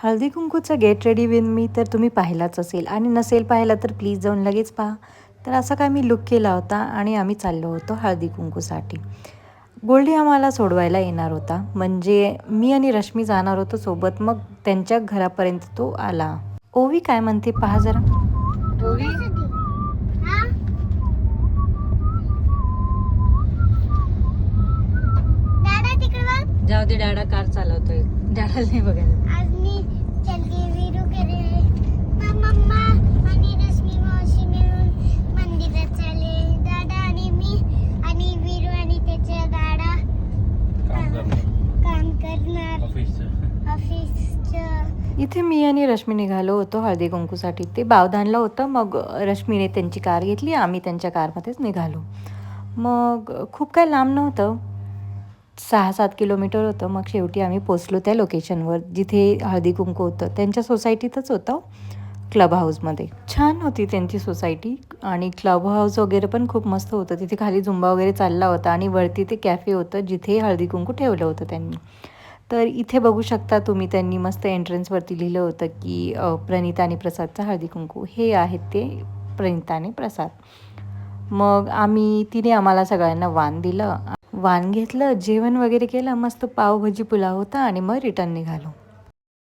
हळदी कुंकूचं get ready with me तर तुम्ही पाहिलाच असेल आणि नसेल पाहिला तर प्लीज जाऊन लगेच पहा. तर असा काय मी लुक केला होता आणि आम्ही चाललो होतो हळदी कुंकूसाठी. गोल्डी आम्हाला सोडवायला येणार होता, म्हणजे मी आणि रश्मी जाणार होतो सोबत. मग त्यांच्या घरापर्यंत तो आला. ओवी काय म्हणते पहा जरा. ओवी जाऊ दे, डॅडा कार चालवतोय, डॅडाला नाही बघायला. आज मी चलती वीरू केले मम्मा आणि रश्मी मावशी मिळून मंदिरात चालले. दादा आणि मी आणि वीरू आणि त्याचे दादा काम करणार ऑफिसचं. इथे मी आणि रश्मी निघालो होतो हळदी कुंकूसाठी. ते बावधानला होतं. मग रश्मीने त्यांची कार घेतली, आम्ही त्यांच्या कारमध्येच निघालो. मग खूप काय लांब नव्हतं, 6-7 किलोमीटर होतं. मग शेवटी आम्ही पोचलो त्या लोकेशनवर जिथे हळदी कुंकू होतं. त्यांच्या सोसायटीतच होतं, क्लब हाऊसमध्ये. छान होती त्यांची सोसायटी आणि क्लब हाऊस वगैरे पण खूप मस्त होतं. तिथे खाली झुंबा वगैरे चालला होता आणि वरती ते कॅफे होतं जिथे हळदी कुंकू ठेवलं होतं त्यांनी. तर इथे बघू शकता तुम्ही, त्यांनी मस्त एंट्रन्सवरती लिहिलं होतं की प्रणिता आणि प्रसादचा हळदी कुंकू. हे आहेत ते प्रणिता आणि प्रसाद. मग तिने आम्हाला सगळ्यांना वाण दिलं, वाण घेतलं, जेवण वगैरे केलं. मस्त पावभाजी पुलाव होता आणि मग रिटर्न निघालो.